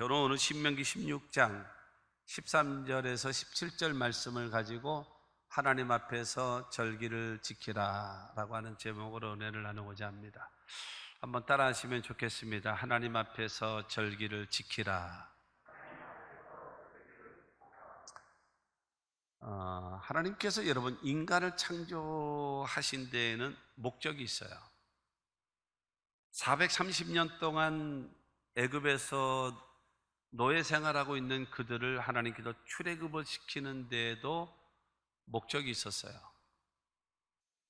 저는 오늘 신명기 16장 13절에서 17절 말씀을 가지고 하나님 앞에서 절기를 지키라 라고 하는 제목으로 은혜를 나누고자 합니다. 한번 따라 하시면 좋겠습니다. 하나님 앞에서 절기를 지키라. 하나님께서 여러분 인간을 창조하신 데에는 목적이 있어요. 430년 동안 애굽에서 노예 생활하고 있는 그들을 하나님께서 출애굽을 시키는 데에도 목적이 있었어요.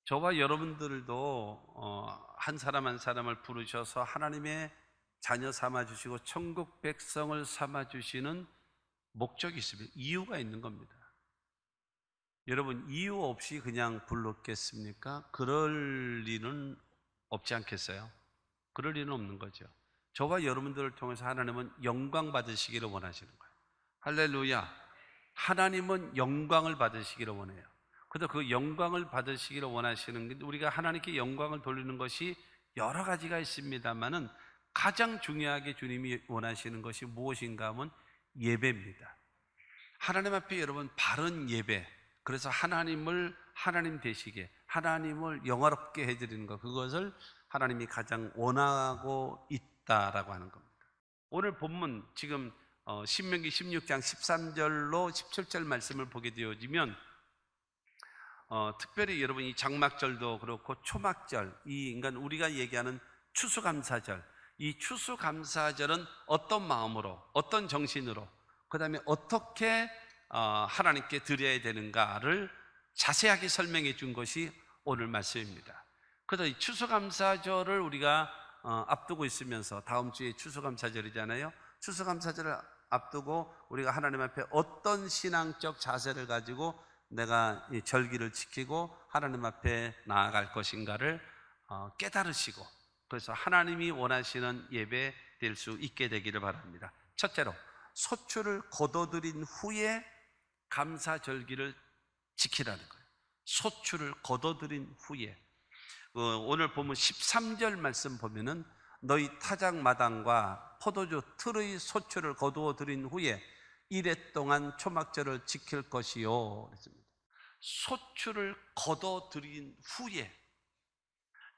저와 여러분들도 한 사람 한 사람을 부르셔서 하나님의 자녀 삼아주시고 천국 백성을 삼아주시는 목적이 있습니다. 이유가 있는 겁니다. 여러분, 이유 없이 그냥 불렀겠습니까? 그럴 리는 없지 않겠어요? 그럴 리는 없는 거죠. 저와 여러분들을 통해서 하나님은 영광 받으시기를 원하시는 거예요. 할렐루야. 하나님은 영광을 받으시기를 원해요. 그래서 그 영광을 받으시기를 원하시는 게, 우리가 하나님께 영광을 돌리는 것이 여러 가지가 있습니다만은 가장 중요하게 주님이 원하시는 것이 무엇인가 하면 예배입니다. 하나님 앞에 여러분 바른 예배, 그래서 하나님을 하나님 되시게, 하나님을 영화롭게 해드리는 것, 그것을 하나님이 가장 원하고 있다라고 하는 겁니다. 오늘 본문 지금 신명기 16장 13절로 17절 말씀을 보게 되어지면 특별히 여러분 이 장막절도 그렇고 초막절, 이 인간 우리가 얘기하는 추수감사절, 이 추수감사절은 어떤 마음으로, 어떤 정신으로, 그 다음에 어떻게 하나님께 드려야 되는가를 자세하게 설명해 준 것이 오늘 말씀입니다. 그래서 이 추수감사절을 우리가 앞두고 있으면서, 다음 주에 추수감사절이잖아요. 추수감사절을 앞두고 우리가 하나님 앞에 어떤 신앙적 자세를 가지고 내가 이 절기를 지키고 하나님 앞에 나아갈 것인가를 깨달으시고, 그래서 하나님이 원하시는 예배 될 수 있게 되기를 바랍니다. 첫째로, 소출을 거둬들인 후에 감사절기를 지키라는 거예요. 소출을 거둬들인 후에. 오늘 보면 13절 말씀 보면은 너희 타작마당과 포도주 틀의 소출을 거두어 들인 후에 이래 동안 초막절을 지킬 것이요. 그랬습니다. 소출을 거둬 들인 후에.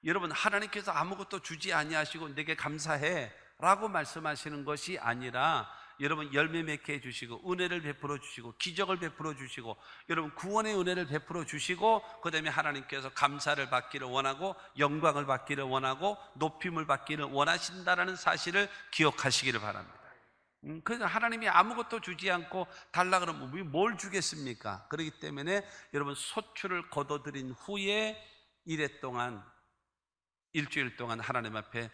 여러분, 하나님께서 아무것도 주지 아니하시고 내게 감사해 라고 말씀하시는 것이 아니라, 여러분 열매 맺게 해주시고 은혜를 베풀어 주시고 기적을 베풀어 주시고 여러분 구원의 은혜를 베풀어 주시고, 그 다음에 하나님께서 감사를 받기를 원하고 영광을 받기를 원하고 높임을 받기를 원하신다라는 사실을 기억하시기를 바랍니다. 그래서 하나님이 아무것도 주지 않고 달라 그러면 뭘 주겠습니까? 그렇기 때문에 여러분 소출을 거둬들인 후에 이래 동안, 일주일 동안 하나님 앞에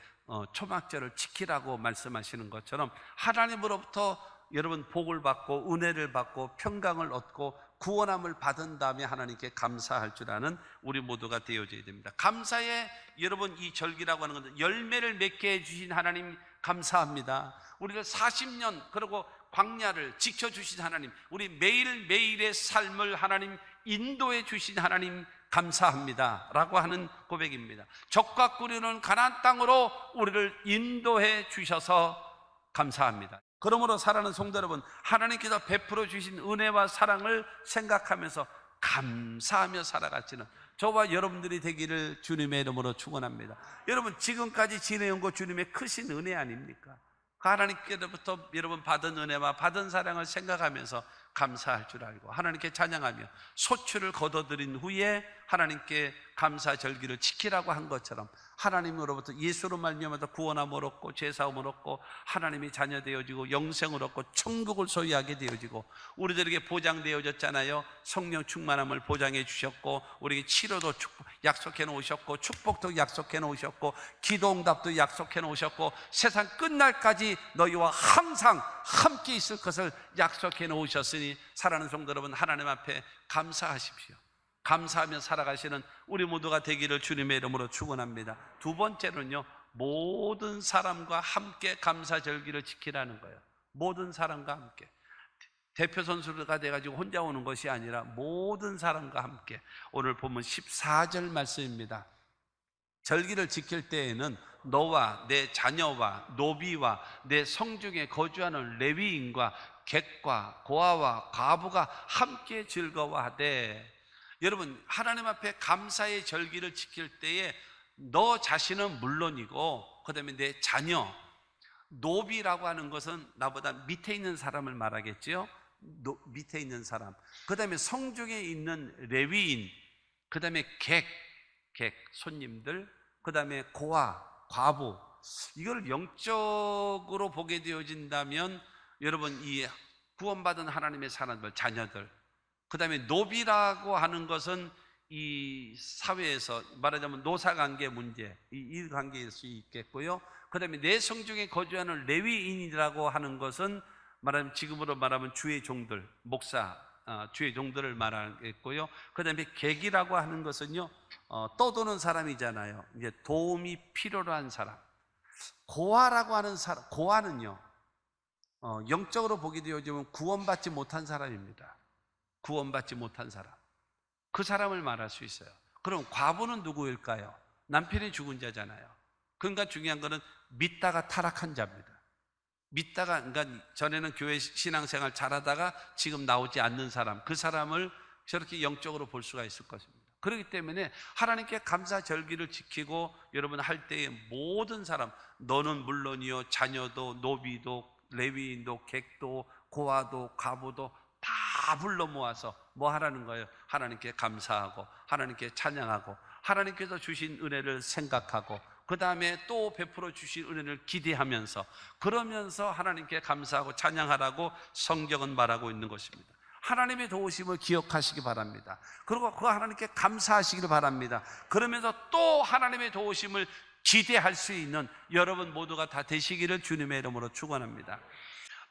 초막절을 지키라고 말씀하시는 것처럼 하나님으로부터 여러분 복을 받고 은혜를 받고 평강을 얻고 구원함을 받은 다음에 하나님께 감사할 줄 아는 우리 모두가 되어져야 됩니다. 감사에 여러분 이 절기라고 하는 것은 열매를 맺게 해주신 하나님 감사합니다. 우리가 40년 그리고 광야를 지켜주신 하나님, 우리 매일매일의 삶을 하나님 인도해 주신 하나님 감사합니다 라고 하는 고백입니다. 적과 꿀이는 가나안 땅으로 우리를 인도해 주셔서 감사합니다. 그러므로 사랑하는 성도 여러분, 하나님께서 베풀어 주신 은혜와 사랑을 생각하면서 감사하며 살아가시는 저와 여러분들이 되기를 주님의 이름으로 축원합니다. 여러분, 지금까지 지내온 것 주님의 크신 은혜 아닙니까? 하나님께로부터 여러분 받은 은혜와 받은 사랑을 생각하면서 감사할 줄 알고 하나님께 찬양하며 소출을 거둬들인 후에 하나님께 감사 절기를 지키라고 한 것처럼, 하나님으로부터 예수로 말미암아 구원함을 얻고 죄사함을 얻고 하나님이 자녀 되어지고 영생을 얻고 천국을 소유하게 되어지고, 우리들에게 보장되어졌잖아요. 성령 충만함을 보장해 주셨고 우리에게 치료도 약속해 놓으셨고 축복도 약속해 놓으셨고 기도응답도 약속해 놓으셨고 세상 끝날까지 너희와 항상 함께 있을 것을 약속해 놓으셨으니, 사랑하는 성도 여러분, 하나님 앞에 감사하십시오. 감사하며 살아가시는 우리 모두가 되기를 주님의 이름으로 축원합니다. 두 번째는요, 모든 사람과 함께 감사절기를 지키라는 거예요. 모든 사람과 함께. 대표 선수가 돼가지고 혼자 오는 것이 아니라 모든 사람과 함께. 오늘 보면 14절 말씀입니다. 절기를 지킬 때에는 너와 내 자녀와 노비와 내 성중에 거주하는 레위인과 객과 고아와 과부가 함께 즐거워하되. 여러분, 하나님 앞에 감사의 절기를 지킬 때에 너 자신은 물론이고, 그 다음에 내 자녀, 노비라고 하는 것은 나보다 밑에 있는 사람을 말하겠죠. 밑에 있는 사람, 그 다음에 성중에 있는 레위인, 그 다음에 객, 손님들, 그 다음에 고아, 과부. 이걸 영적으로 보게 되어진다면 여러분, 이 구원받은 하나님의 사람들, 자녀들, 그 다음에 노비라고 하는 것은 이 사회에서 말하자면 노사관계 문제, 이 관계일 수 있겠고요. 그 다음에 내 성중에 거주하는 레위인이라고 하는 것은 말하면 지금으로 말하면 주의 종들, 목사, 주의 종들을 말하겠고요. 그 다음에 객이라고 하는 것은요, 떠도는 사람이잖아요. 이제 도움이 필요로 한 사람. 고아라고 하는 사람, 고아는요, 영적으로 보게 되어지면 구원받지 못한 사람입니다. 구원받지 못한 사람. 그 사람을 말할 수 있어요. 그럼 과부는 누구일까요? 남편이 죽은 자잖아요. 그러니까 중요한 거는 믿다가 타락한 자입니다. 믿다가, 그러니까 전에는 교회 신앙생활 잘하다가 지금 나오지 않는 사람, 그 사람을 저렇게 영적으로 볼 수가 있을 것입니다. 그렇기 때문에 하나님께 감사 절기를 지키고 여러분 할 때에 모든 사람, 너는 물론이요, 자녀도, 노비도, 레위인도, 객도, 고아도, 과부도 다 불러 모아서 뭐 하라는 거예요? 하나님께 감사하고, 하나님께 찬양하고, 하나님께서 주신 은혜를 생각하고, 그 다음에 또 베풀어 주신 은혜를 기대하면서, 그러면서 하나님께 감사하고 찬양하라고 성경은 말하고 있는 것입니다. 하나님의 도우심을 기억하시기 바랍니다. 그리고 그 하나님께 감사하시기를 바랍니다. 그러면서 또 하나님의 도우심을 기대할 수 있는 여러분 모두가 다 되시기를 주님의 이름으로 축원합니다.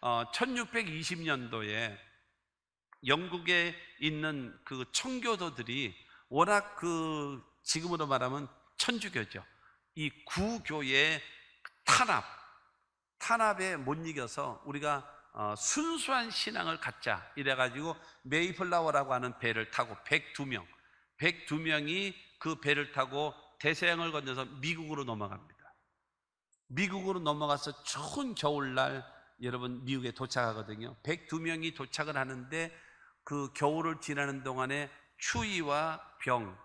1620년도에 영국에 있는 그 청교도들이 워낙 그 지금으로 말하면 천주교죠. 이 구교의 탄압에 못 이겨서 우리가 순수한 신앙을 갖자 이래가지고 메이플라워라고 하는 배를 타고 102명이 그 배를 타고 대서양을 건너서 미국으로 넘어갑니다. 미국으로 넘어가서 추운 겨울날 여러분 미국에 도착하거든요. 102명이 도착을 하는데 그 겨울을 지나는 동안에 추위와 병,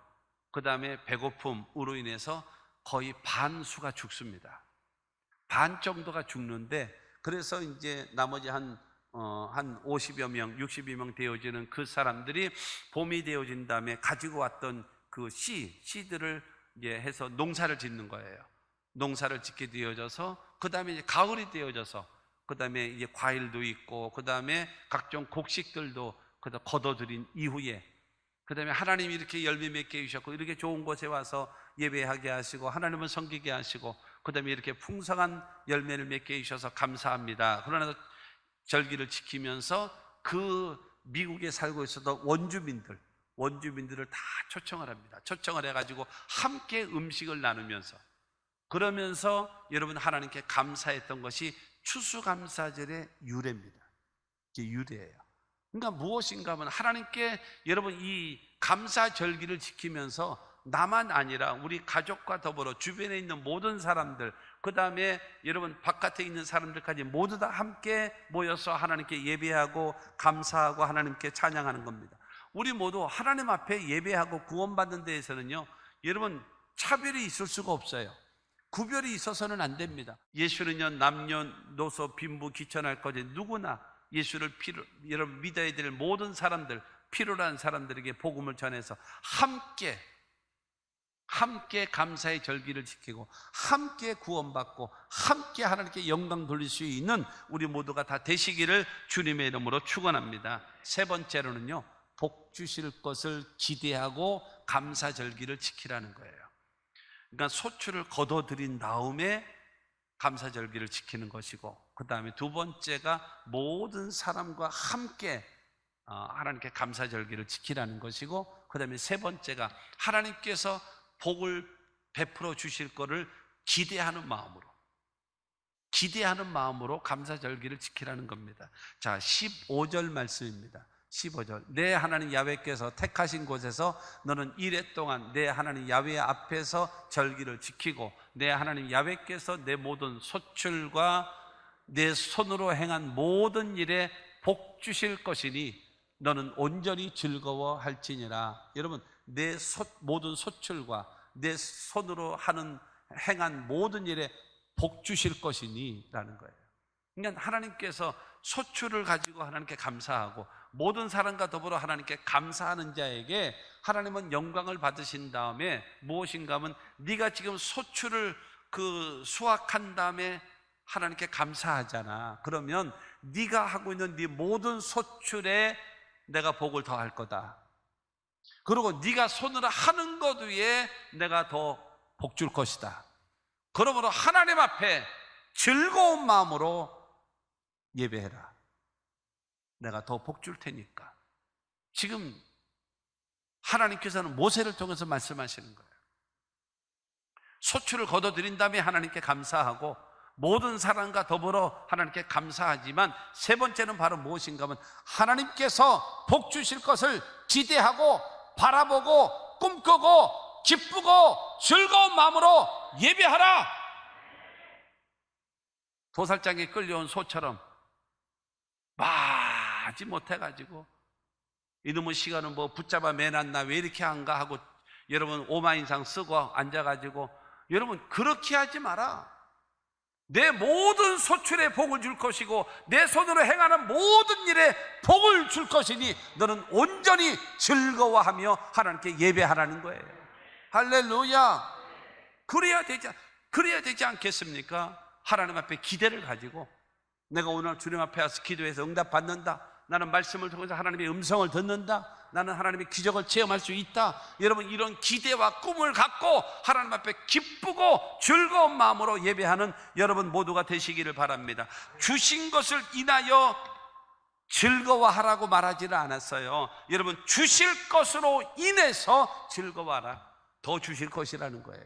그 다음에 배고픔으로 인해서 거의 반수가 죽습니다. 반 정도가 죽는데, 그래서 이제 나머지 한 50여 명, 60여 명 되어지는 그 사람들이 봄이 되어진 다음에 가지고 왔던 그 씨들을 이제 해서 농사를 짓는 거예요. 농사를 짓게 되어져서, 그 다음에 이제 가을이 되어져서, 그 다음에 이제 과일도 있고, 그 다음에 각종 곡식들도 걷어들인 이후에, 그 다음에 하나님이 이렇게 열매 맺게 해주셨고, 이렇게 좋은 곳에 와서 예배하게 하시고, 하나님을 섬기게 하시고, 그 다음에 이렇게 풍성한 열매를 맺게 해주셔서 감사합니다. 그러나 절기를 지키면서 그 미국에 살고 있었던 원주민들을 다 초청을 합니다. 초청을 해가지고 함께 음식을 나누면서, 그러면서 여러분 하나님께 감사했던 것이 추수감사절의 유래입니다. 이게 유래예요. 그러니까 무엇인가 하면 하나님께 여러분 이 감사절기를 지키면서 나만 아니라 우리 가족과 더불어 주변에 있는 모든 사람들, 그 다음에 여러분 바깥에 있는 사람들까지 모두 다 함께 모여서 하나님께 예배하고 감사하고 하나님께 찬양하는 겁니다. 우리 모두 하나님 앞에 예배하고 구원받는 데에서는요, 여러분 차별이 있을 수가 없어요. 구별이 있어서는 안 됩니다. 예수는요, 남녀노소 빈부 귀천할 것이 누구나 예수를 여러분 믿어야 될 모든 사람들, 필요로 한 사람들에게 복음을 전해서 함께 감사의 절기를 지키고, 함께 구원받고, 함께 하나님께 영광 돌릴 수 있는 우리 모두가 다 되시기를 주님의 이름으로 축원합니다. 세 번째로는요, 복 주실 것을 기대하고 감사 절기를 지키라는 거예요. 그러니까 소출을 거둬들인 다음에 감사 절기를 지키는 것이고, 그 다음에 두 번째가 모든 사람과 함께 하나님께 감사 절기를 지키라는 것이고, 그 다음에 세 번째가 하나님께서 복을 베풀어 주실 것을 기대하는 마음으로 감사 절기를 지키라는 겁니다. 자, 15절 말씀입니다. 15절. 내 하나님 야훼께서 택하신 곳에서 너는 이레 동안 내 하나님 야훼 앞에서 절기를 지키고 내 하나님 야훼께서 내 모든 소출과 내 손으로 행한 모든 일에 복 주실 것이니 너는 온전히 즐거워할지니라. 여러분, 내 모든 소출과 내 손으로 행한 모든 일에 복 주실 것이니 라는 거예요. 그러니까 하나님께서 소출을 가지고 하나님께 감사하고 모든 사람과 더불어 하나님께 감사하는 자에게 하나님은 영광을 받으신 다음에 무엇인가 하면 네가 지금 소출을 수확한 다음에 하나님께 감사하잖아. 그러면 네가 하고 있는 네 모든 소출에 내가 복을 더할 거다. 그리고 네가 손으로 하는 것 위에 내가 더 복 줄 것이다. 그러므로 하나님 앞에 즐거운 마음으로 예배해라. 내가 더 복 줄 테니까. 지금 하나님께서는 모세를 통해서 말씀하시는 거예요. 소출을 거둬들인 다음에 하나님께 감사하고 모든 사람과 더불어 하나님께 감사하지만 세 번째는 바로 무엇인가 하면 하나님께서 복 주실 것을 기대하고 바라보고 꿈꾸고 기쁘고 즐거운 마음으로 예배하라. 도살장에 끌려온 소처럼 마지 못해가지고 이놈의 시간은 뭐 붙잡아 매놨나 왜 이렇게 한가 하고 여러분 5만 인상 쓰고 앉아가지고 여러분 그렇게 하지 마라. 내 모든 소출에 복을 줄 것이고 내 손으로 행하는 모든 일에 복을 줄 것이니 너는 온전히 즐거워하며 하나님께 예배하라는 거예요. 할렐루야. 그래야 되지 않겠습니까? 하나님 앞에 기대를 가지고 내가 오늘 주님 앞에 와서 기도해서 응답받는다. 나는 말씀을 통해서 하나님의 음성을 듣는다. 나는 하나님의 기적을 체험할 수 있다. 여러분 이런 기대와 꿈을 갖고 하나님 앞에 기쁘고 즐거운 마음으로 예배하는 여러분 모두가 되시기를 바랍니다. 주신 것을 인하여 즐거워하라고 말하지는 않았어요. 여러분 주실 것으로 인해서 즐거워하라. 더 주실 것이라는 거예요.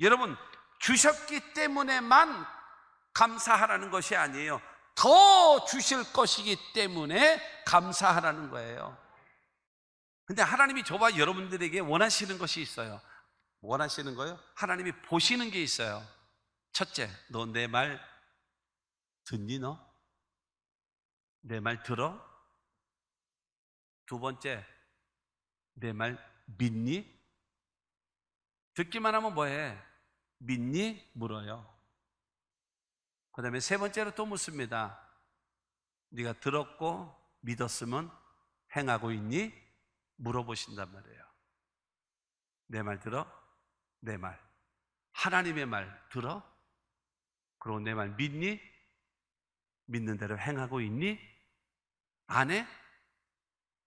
여러분 주셨기 때문에만 감사하라는 것이 아니에요. 더 주실 것이기 때문에 감사하라는 거예요. 근데 하나님이 저와 여러분들에게 원하시는 것이 있어요. 원하시는 거요? 하나님이 보시는 게 있어요. 첫째, 너 내 말 듣니 너? 내 말 들어? 두 번째, 내 말 믿니? 듣기만 하면 뭐해? 믿니? 물어요. 그 다음에 세 번째로 또 묻습니다. 네가 들었고 믿었으면 행하고 있니? 물어보신단 말이에요. 내 말 들어? 내 말. 하나님의 말 들어? 그리고 내 말 믿니? 믿는 대로 행하고 있니? 안 해?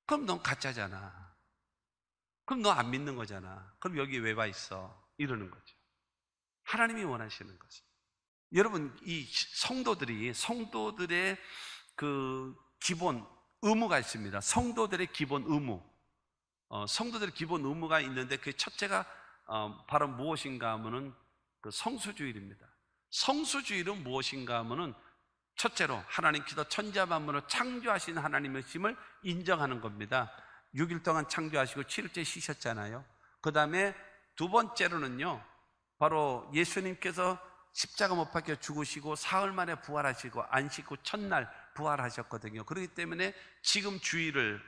그럼 넌 가짜잖아. 그럼 너 안 믿는 거잖아. 그럼 여기 왜 와 있어? 이러는 거죠. 하나님이 원하시는 거죠. 여러분, 이 성도들의 그 기본 의무가 있습니다. 성도들의 기본 의무. 성도들의 기본 의무가 있는데 그 첫째가 바로 무엇인가 하면은 그 성수주일입니다. 성수주일은 무엇인가 하면은 첫째로 하나님께서 천지와 만물을 창조하신 하나님의 힘을 인정하는 겁니다. 6일 동안 창조하시고 7일째 쉬셨잖아요. 그 다음에 두 번째로는요, 바로 예수님께서 십자가 못 박혀 죽으시고 사흘 만에 부활하시고 안식 후 첫날 부활하셨거든요. 그렇기 때문에 지금 주일을,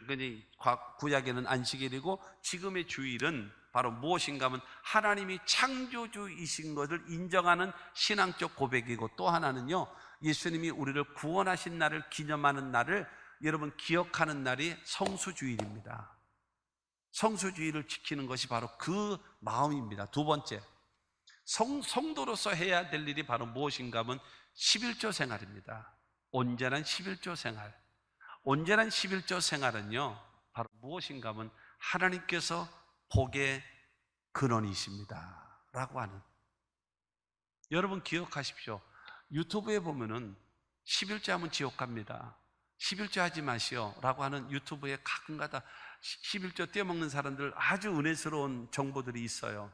구약에는 안식일이고 지금의 주일은 바로 무엇인가 하면 하나님이 창조주이신 것을 인정하는 신앙적 고백이고, 또 하나는요, 예수님이 우리를 구원하신 날을 기념하는 날을 여러분 기억하는 날이 성수주일입니다. 성수주일을 지키는 것이 바로 그 마음입니다. 두 번째, 성도로서 해야 될 일이 바로 무엇인가 하면 11조 생활입니다. 온전한 11조 생활. 온전한 11조 생활은요, 바로 무엇인가 하면 하나님께서 복의 근원이십니다 라고 하는. 여러분 기억하십시오. 유튜브에 보면은 11조 하면 지옥 갑니다, 11조 하지 마시오 라고 하는 유튜브에 가끔가다 11조 떼어먹는 사람들 아주 은혜스러운 정보들이 있어요.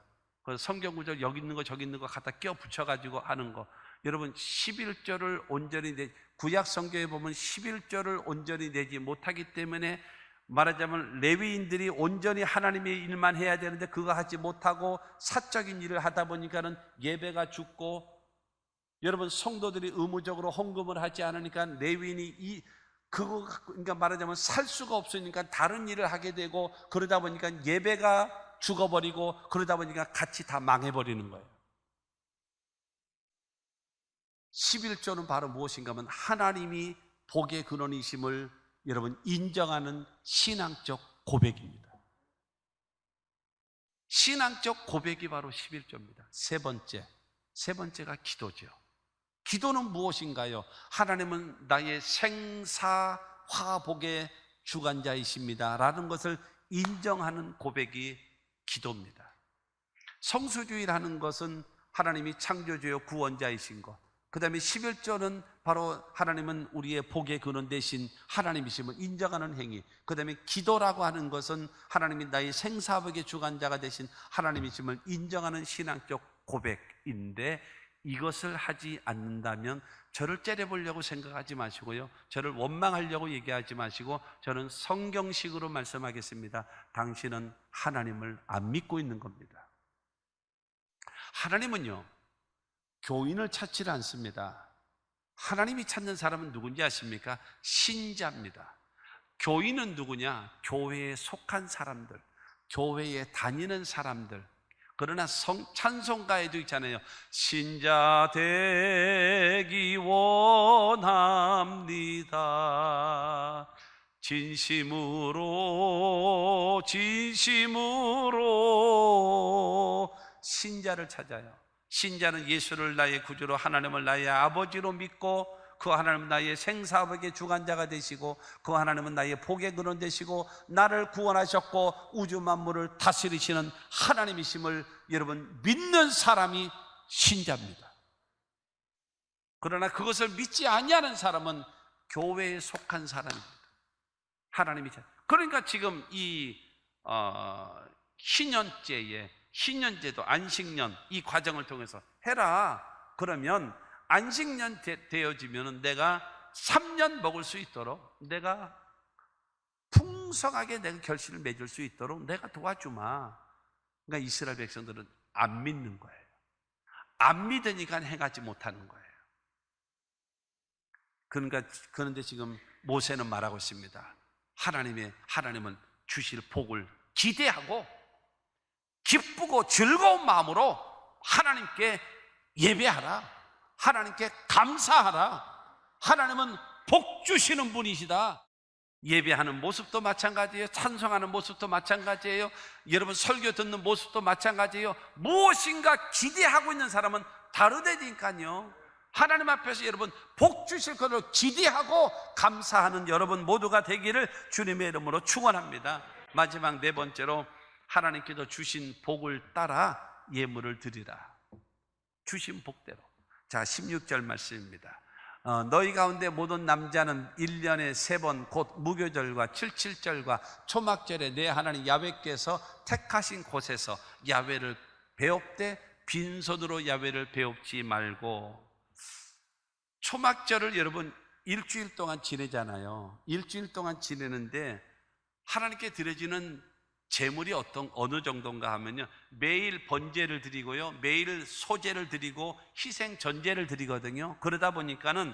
성경 구절 여기 있는 거 저기 있는 거 갖다 끼워 붙여가지고 하는 거. 여러분 11조를 온전히 구약 성경에 보면 11조를 온전히 내지 못하기 때문에 말하자면 레위인들이 온전히 하나님의 일만 해야 되는데 그거 하지 못하고 사적인 일을 하다 보니까는 예배가 죽고, 여러분 성도들이 의무적으로 헌금을 하지 않으니까 레위인이 그거 그러니까 말하자면 살 수가 없으니까 다른 일을 하게 되고, 그러다 보니까 예배가 죽어버리고, 그러다 보니까 같이 다 망해버리는 거예요. 11조는 바로 무엇인가 하면 하나님이 복의 근원이심을 여러분 인정하는 신앙적 고백입니다. 신앙적 고백이 바로 11조입니다. 세 번째가 기도죠. 기도는 무엇인가요? 하나님은 나의 생사화복의 주관자이십니다 라는 것을 인정하는 고백이 기도입니다. 성수주의라는 것은 하나님이 창조주요 구원자이신 것, 그 다음에 11조는 바로 하나님은 우리의 복의 근원 되신 하나님이심을 인정하는 행위, 그 다음에 기도라고 하는 것은 하나님이 나의 생사복의 주관자가 되신 하나님이심을 인정하는 신앙적 고백인데, 이것을 하지 않는다면 저를 째려보려고 생각하지 마시고요, 저를 원망하려고 얘기하지 마시고, 저는 성경식으로 말씀하겠습니다. 당신은 하나님을 안 믿고 있는 겁니다. 하나님은요 교인을 찾지를 않습니다. 하나님이 찾는 사람은 누군지 아십니까? 신자입니다. 교인은 누구냐? 교회에 속한 사람들, 교회에 다니는 사람들. 그러나 찬송가에도 있잖아요. 신자 되기 원합니다. 진심으로 신자를 찾아요. 신자는 예수를 나의 구주로, 하나님을 나의 아버지로 믿고, 그 하나님은 나의 생사복의 주관자가 되시고, 그 하나님은 나의 복의 근원 되시고, 나를 구원하셨고 우주 만물을 다스리시는 하나님이심을 여러분 믿는 사람이 신자입니다. 그러나 그것을 믿지 아니하는 사람은 교회에 속한 사람입니다. 하나님이 그러니까 지금 이 신년제도 안식년 이 과정을 통해서 해라. 그러면 안식년 되어지면 내가 3년 먹을 수 있도록, 내가 풍성하게 내가 결실을 맺을 수 있도록 내가 도와주마. 그러니까 이스라엘 백성들은 안 믿는 거예요. 안 믿으니까 행하지 못하는 거예요. 그런데 지금 모세는 말하고 있습니다. 하나님은 주실 복을 기대하고 기쁘고 즐거운 마음으로 하나님께 예배하라. 하나님께 감사하라. 하나님은 복 주시는 분이시다. 예배하는 모습도 마찬가지예요. 찬송하는 모습도 마찬가지예요. 여러분 설교 듣는 모습도 마찬가지예요. 무엇인가 기대하고 있는 사람은 다르다니까요. 하나님 앞에서 여러분 복 주실 것을 기대하고 감사하는 여러분 모두가 되기를 주님의 이름으로 축원합니다. 마지막 네 번째로, 하나님께서 주신 복을 따라 예물을 드리라. 주신 복대로. 자, 16절 말씀입니다. 너희 가운데 모든 남자는 1년에 3번 곧 무교절과 77절과 초막절에 내 하나님 야훼께서 택하신 곳에서 야훼를 배웁되 빈손으로 야훼를 배웁지 말고. 초막절을 여러분 일주일 동안 지내잖아요. 일주일 동안 지내는데 하나님께 드려지는 제물이 어느 정도인가 하면요, 매일 번제를 드리고요, 매일 소제를 드리고 희생 전제를 드리거든요. 그러다 보니까는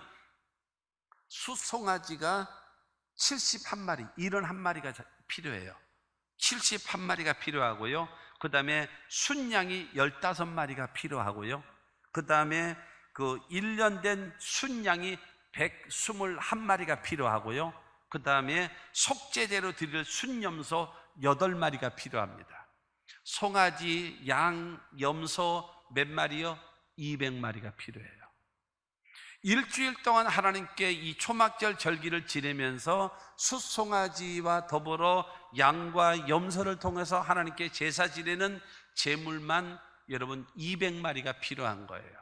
수송아지가 71마리, 71마리가 필요해요. 71마리가 필요하고요, 그 다음에 순양이 15마리가 필요하고요, 그 다음에 그 1년 된 순양이 121마리가 필요하고요, 그 다음에 속죄제로 드릴 순염소 8마리가 필요합니다. 송아지, 양, 염소 몇 마리요? 200마리가 필요해요. 일주일 동안 하나님께 이 초막절 절기를 지내면서 숫송아지와 더불어 양과 염소를 통해서 하나님께 제사 지내는 제물만 여러분 200마리가 필요한 거예요.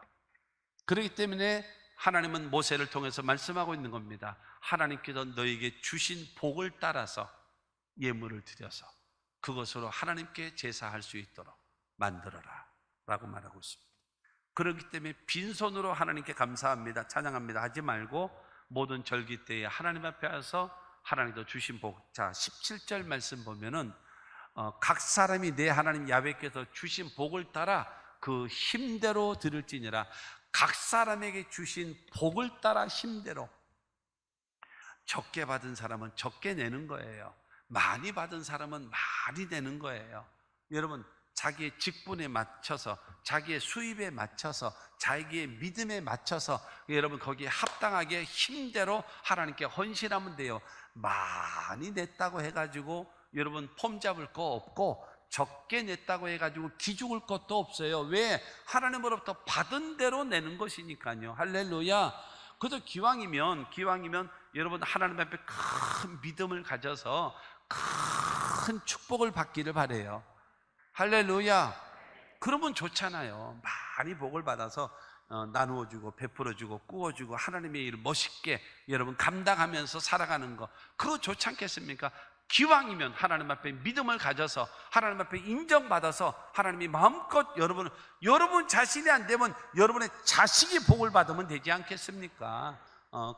그렇기 때문에 하나님은 모세를 통해서 말씀하고 있는 겁니다. 하나님께서 너에게 주신 복을 따라서 예물을 드려서 그것으로 하나님께 제사할 수 있도록 만들어라 라고 말하고 있습니다. 그렇기 때문에 빈손으로 하나님께 감사합니다, 찬양합니다 하지 말고 모든 절기 때에 하나님 앞에 와서 하나님도 주신 복. 자, 17절 말씀 보면은 각 사람이 내 하나님 야훼께서 주신 복을 따라 그 힘대로 들을지니라. 각 사람에게 주신 복을 따라 힘대로. 적게 받은 사람은 적게 내는 거예요. 많이 받은 사람은 많이 내는 거예요. 여러분, 자기의 직분에 맞춰서, 자기의 수입에 맞춰서, 자기의 믿음에 맞춰서 여러분 거기에 합당하게 힘대로 하나님께 헌신하면 돼요. 많이 냈다고 해가지고 여러분 폼 잡을 거 없고, 적게 냈다고 해가지고 기죽을 것도 없어요. 왜? 하나님으로부터 받은 대로 내는 것이니까요. 할렐루야. 그래서 기왕이면 여러분 하나님 앞에 큰 믿음을 가져서 큰 축복을 받기를 바라요. 할렐루야. 그러면 좋잖아요. 많이 복을 받아서 나누어주고 베풀어주고 꾸어주고 하나님의 일을 멋있게 여러분 감당하면서 살아가는 거, 그거 좋지 않겠습니까? 기왕이면 하나님 앞에 믿음을 가져서 하나님 앞에 인정받아서 하나님이 마음껏 여러분 자신이 안 되면 여러분의 자식이 복을 받으면 되지 않겠습니까?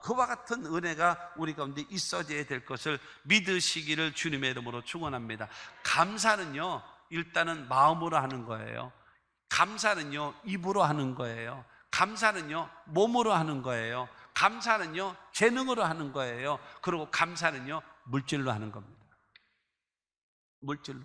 그와 같은 은혜가 우리 가운데 있어져야 될 것을 믿으시기를 주님의 이름으로 축원합니다. 감사는요, 일단은 마음으로 하는 거예요. 감사는요, 입으로 하는 거예요. 감사는요, 몸으로 하는 거예요. 감사는요, 재능으로 하는 거예요. 그리고 감사는요, 물질로 하는 겁니다. 물질로.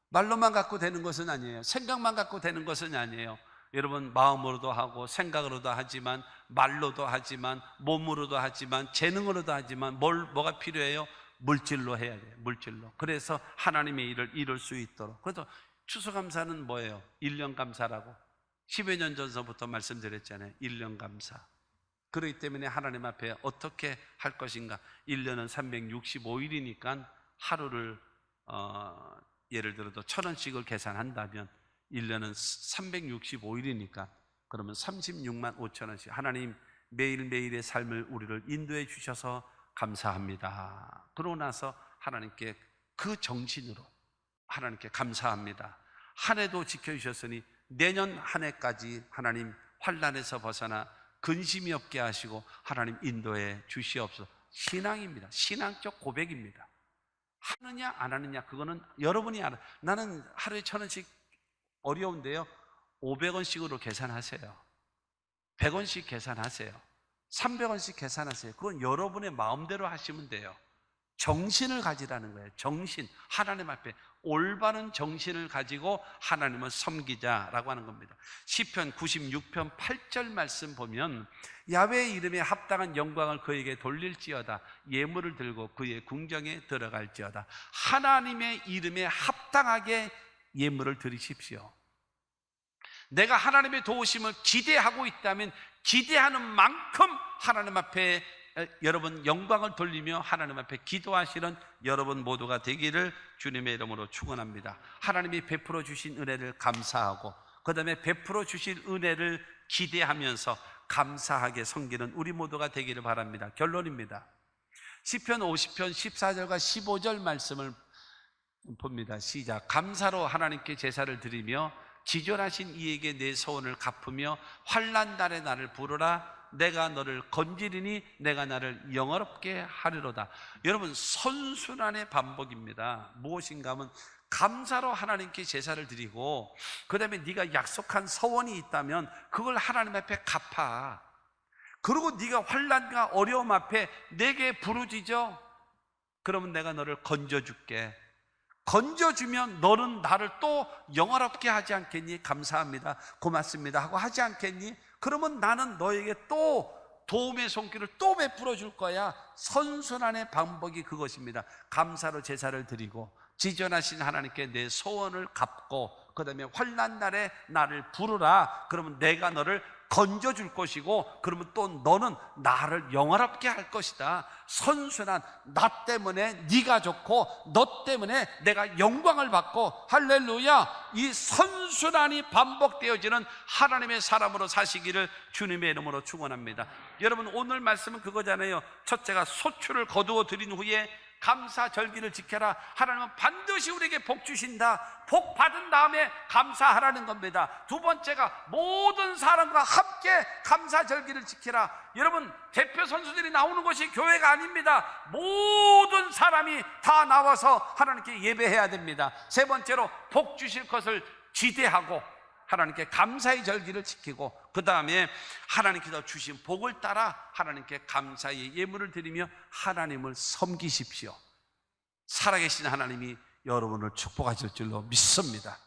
말로만 갖고 되는 것은 아니에요. 생각만 갖고 되는 것은 아니에요. 여러분, 마음으로도 하고 생각으로도 하지만, 말로도 하지만, 몸으로도 하지만, 재능으로도 하지만, 뭐가 필요해요? 물질로 해야 돼요. 물질로. 그래서 하나님의 일을 이룰 수 있도록. 그래서 추수감사는 뭐예요? 1년 감사라고 10여 년 전서부터 말씀드렸잖아요. 1년 감사. 그렇기 때문에 하나님 앞에 어떻게 할 것인가. 1년은 365일이니까 하루를 예를 들어도 1,000원씩을 계산한다면 1년은 365일이니까 그러면 36만 5천 원씩. 하나님, 매일매일의 삶을 우리를 인도해 주셔서 감사합니다. 그러고 나서 하나님께 그 정신으로 하나님께 감사합니다. 한 해도 지켜주셨으니 내년 한 해까지 하나님 환난에서 벗어나 근심이 없게 하시고 하나님 인도해 주시옵소서. 신앙입니다. 신앙적 고백입니다. 하느냐 안 하느냐 그거는 여러분이 알아. 나는 하루에 1,000원씩 어려운데요, 500원씩으로 계산하세요. 100원씩 계산하세요. 300원씩 계산하세요. 그건 여러분의 마음대로 하시면 돼요. 정신을 가지라는 거예요. 정신. 하나님 앞에 올바른 정신을 가지고 하나님을 섬기자라고 하는 겁니다. 시편 96편 8절 말씀 보면 야훼의 이름에 합당한 영광을 그에게 돌릴지어다. 예물을 들고 그의 궁정에 들어갈지어다. 하나님의 이름에 합당하게 예물을 드리십시오. 내가 하나님의 도우심을 기대하고 있다면 기대하는 만큼 하나님 앞에 여러분 영광을 돌리며 하나님 앞에 기도하시는 여러분 모두가 되기를 주님의 이름으로 축원합니다. 하나님이 베풀어 주신 은혜를 감사하고 그 다음에 베풀어 주실 은혜를 기대하면서 감사하게 섬기는 우리 모두가 되기를 바랍니다. 결론입니다. 시편 50편 14절과 15절 말씀을 봅니다. 시작. 감사로 하나님께 제사를 드리며 지존하신 이에게 내 소원을 갚으며 환난 날에 나를 부르라. 내가 너를 건지리니 내가 나를 영화롭게 하리로다. 여러분, 선순환의 반복입니다. 무엇인가 하면 감사로 하나님께 제사를 드리고 그 다음에 네가 약속한 서원이 있다면 그걸 하나님 앞에 갚아. 그리고 네가 환난과 어려움 앞에 내게 부르짖어. 그러면 내가 너를 건져줄게. 건져주면 너는 나를 또 영화롭게 하지 않겠니? 감사합니다, 고맙습니다 하고 하지 않겠니? 그러면 나는 너에게 또 도움의 손길을 또 베풀어 줄 거야. 선순환의 반복이 그것입니다. 감사로 제사를 드리고 지존하신 하나님께 내 소원을 갚고 그 다음에 환난 날에 나를 부르라. 그러면 내가 너를 건져줄 것이고 그러면 또 너는 나를 영화롭게 할 것이다. 선순환. 나 때문에 네가 좋고 너 때문에 내가 영광을 받고 할렐루야. 이 선순환이 반복되어지는 하나님의 사람으로 사시기를 주님의 이름으로 축원합니다. 여러분, 오늘 말씀은 그거잖아요. 첫째가 소출을 거두어 드린 후에 감사절기를 지켜라. 하나님은 반드시 우리에게 복 주신다. 복 받은 다음에 감사하라는 겁니다. 두 번째가 모든 사람과 함께 감사절기를 지키라. 여러분, 대표 선수들이 나오는 것이 교회가 아닙니다. 모든 사람이 다 나와서 하나님께 예배해야 됩니다. 세 번째로 복 주실 것을 기대하고 하나님께 감사의 절기를 지키고, 그 다음에 하나님께서 주신 복을 따라 하나님께 감사의 예물을 드리며 하나님을 섬기십시오. 살아계신 하나님이 여러분을 축복하실 줄로 믿습니다.